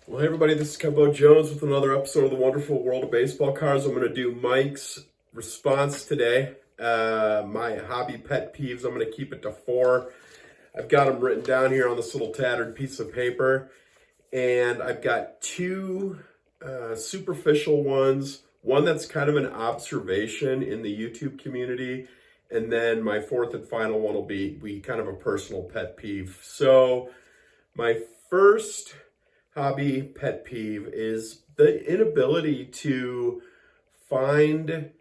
Well, hey everybody, this is Kembo Jones with another episode of the Wonderful World of Baseball Cards. I'm going to do Mike's response today. My hobby pet peeves, I'm going to keep it to 4. I've got them written down here on this little tattered piece of paper. And I've got 2 superficial ones. One that's kind of an observation in the YouTube community. And then my 4th and final one will be kind of a personal pet peeve. So my first hobby pet peeve is the inability to find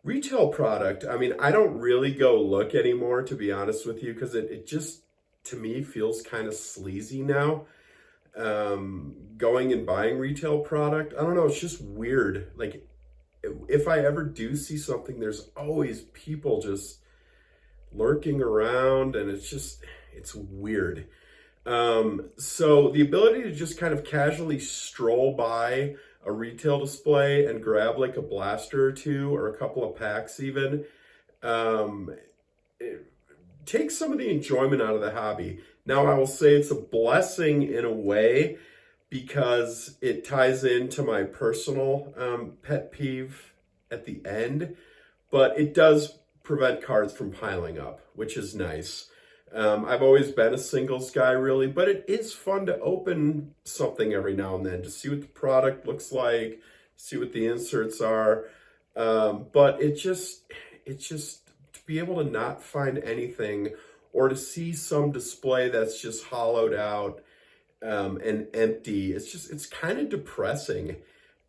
retail product. I mean, I don't really go look anymore, to be honest with you, because it just, to me, feels kind of sleazy now. Going and buying retail product, I don't know, it's just weird. Like, if I ever do see something, there's always people just lurking around, and it's weird. So the ability to just kind of casually stroll by a retail display and grab like a blaster or 2 or a couple of packs even, it takes some of the enjoyment out of the hobby. Now, I will say it's a blessing in a way because it ties into my personal pet peeve at the end, but it does prevent cards from piling up, which is nice. I've always been a singles guy, really, but it is fun to open something every now and then to see what the product looks like, see what the inserts are. But it's just to be able to not find anything or to see some display that's just hollowed out and empty. It's kind of depressing.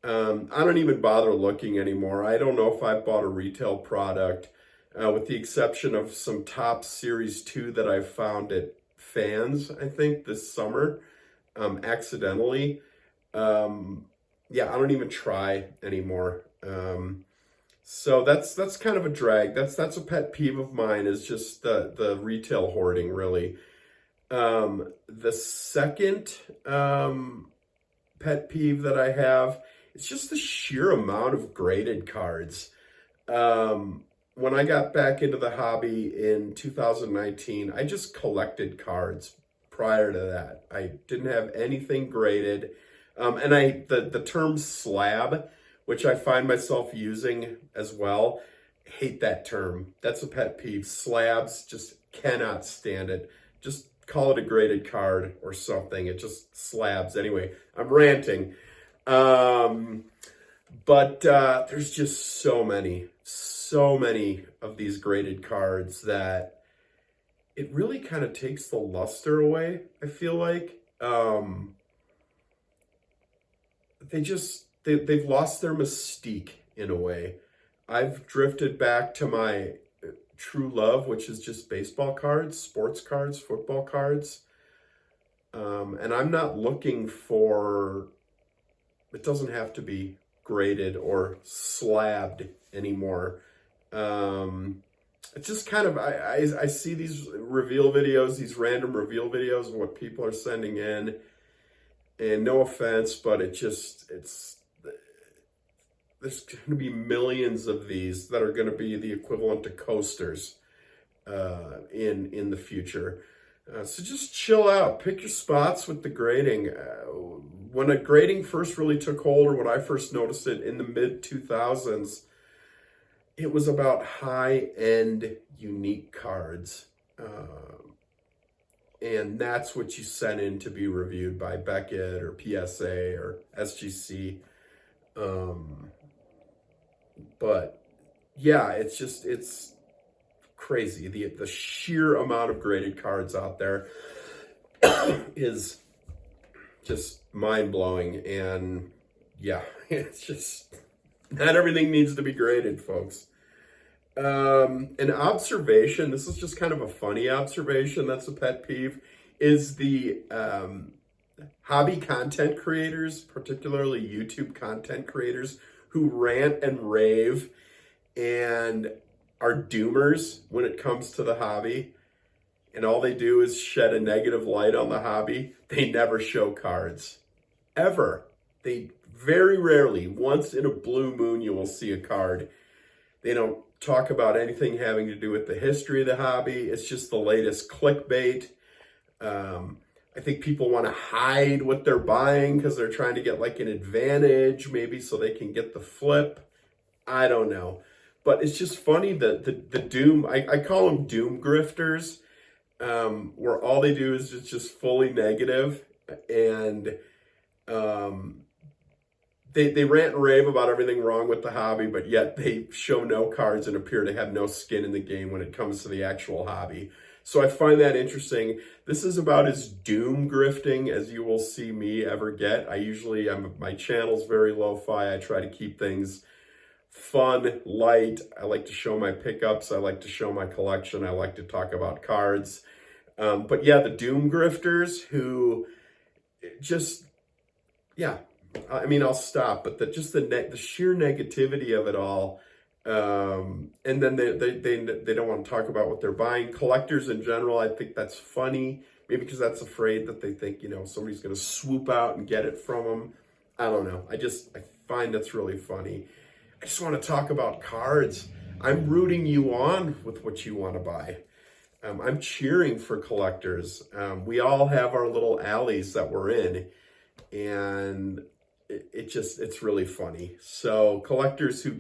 I don't even bother looking anymore. I don't know if I've bought a retail product. With the exception of some Top Series 2 that I found at Fans, I think, this summer, accidentally. Yeah, I don't even try anymore. So that's kind of a drag. That's a pet peeve of mine, is just the retail hoarding, really. The second pet peeve that I have is just the sheer amount of graded cards. When I got back into the hobby in 2019, I just collected cards. Prior to that, I didn't have anything graded. And the term slab, which I find myself using as well, hate that term. That's a pet peeve. Slabs, just cannot stand it. Just call it a graded card or something. It just slabs. Anyway, I'm ranting. But there's just so many of these graded cards that it really kind of takes the luster away, I feel like. They've lost their mystique in a way. I've drifted back to my true love, which is just baseball cards, sports cards, football cards. And I'm not looking for, it doesn't have to be graded or slabbed anymore. It's just kind of, I see these reveal videos, these random reveal videos of what people are sending in, and no offense, but there's going to be millions of these that are going to be the equivalent to coasters in the future. So just chill out, pick your spots with the grading. When a grading first really took hold, or when I first noticed it in the mid-2000s, it was about high-end, unique cards. And that's what you sent in to be reviewed by Beckett or PSA or SGC. But yeah, it's crazy. The sheer amount of graded cards out there is just mind-blowing. And yeah, it's just, not everything needs to be graded, folks. An observation, this is just kind of a funny observation, that's a pet peeve, is the hobby content creators, particularly YouTube content creators, who rant and rave and are doomers when it comes to the hobby. And all they do is shed a negative light on the hobby. They never show cards. Ever. They very rarely, once in a blue moon, you will see a card. They don't talk about anything having to do with the history of the hobby. It's just the latest clickbait. I I think people want to hide what they're buying because they're trying to get like an advantage, maybe so they can get the flip. I don't know. But it's just funny that the doom, I call them doom grifters, where all they do is just fully negative, and um, they rant and rave about everything wrong with the hobby, but yet they show no cards and appear to have no skin in the game when it comes to the actual hobby. So I find that interesting. This is about as doom grifting as you will see me ever get. My channel's very lo-fi. I try to keep things fun, light. I like to show my pickups. I like to show my collection. I like to talk about cards. But yeah, the doom grifters who just, yeah, I mean, I'll stop, but the sheer negativity of it all, and then they don't want to talk about what they're buying. Collectors in general, I think that's funny, maybe because that's afraid that they think, somebody's going to swoop out and get it from them. I don't know. I find that's really funny. I just want to talk about cards. I'm rooting you on with what you want to buy. I'm cheering for collectors. We all have our little alleys that we're in, and it's really funny. So collectors who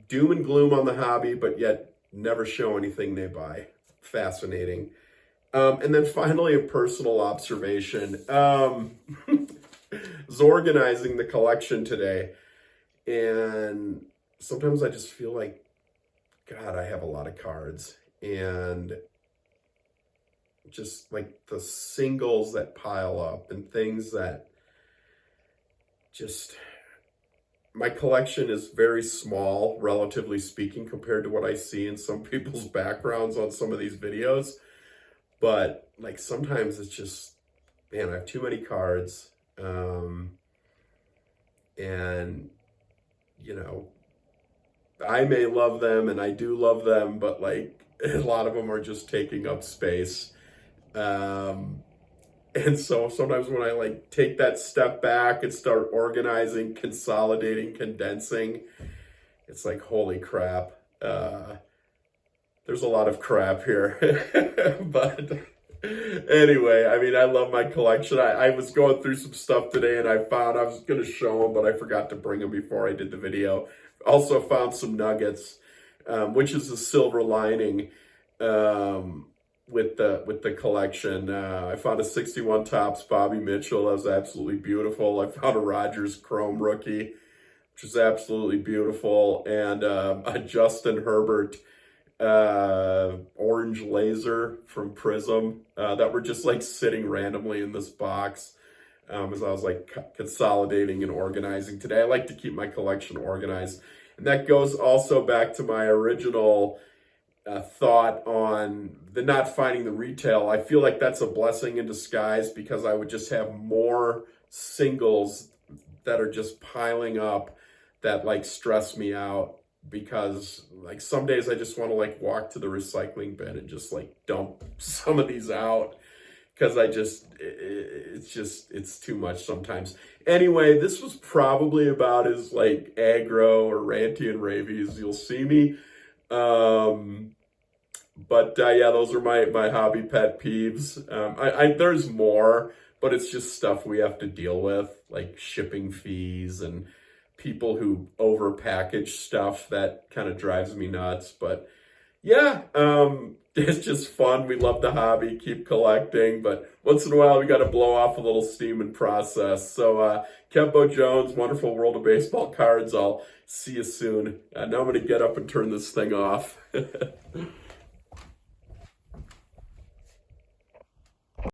doom and gloom on the hobby, but yet never show anything they buy. Fascinating. And then finally, a personal observation. I was organizing the collection today, and sometimes I just feel like, God, I have a lot of cards, and just like the singles that pile up and things that my collection is very small, relatively speaking, compared to what I see in some people's backgrounds on some of these videos. But like sometimes it's just, man, I have too many cards. And I may love them, and I do love them, but like a lot of them are just taking up space. And so sometimes when I like take that step back and start organizing, consolidating, condensing, it's like, holy crap. There's a lot of crap here. But anyway, I mean, I love my collection. I was going through some stuff today, and I found I was going to show them, but I forgot to bring them before I did the video. Also found some nuggets, which is a silver lining with the collection. I found a 61 Topps Bobby Mitchell. That was absolutely beautiful. I found a Rogers Chrome rookie, which is absolutely beautiful, and a Justin Herbert orange laser from Prism that were just like sitting randomly in this box as I was like consolidating and organizing today. I like to keep my collection organized, and that goes also back to my original thought on the not finding the retail. I feel like that's a blessing in disguise, because I would just have more singles that are just piling up that like stress me out, because like some days I just want to like walk to the recycling bin and just like dump some of these out, because it's too much sometimes. Anyway, this was probably about as like aggro or ranty and ravey as you'll see me. But yeah, those are my hobby pet peeves. There's more, but it's just stuff we have to deal with, like shipping fees and people who overpackage stuff. That kind of drives me nuts. But yeah, it's just fun. We love the hobby, keep collecting, but once in a while we got to blow off a little steam and process. So Kempo Jones, Wonderful World of Baseball Cards. I'll see you soon. Now I'm going to get up and turn this thing off.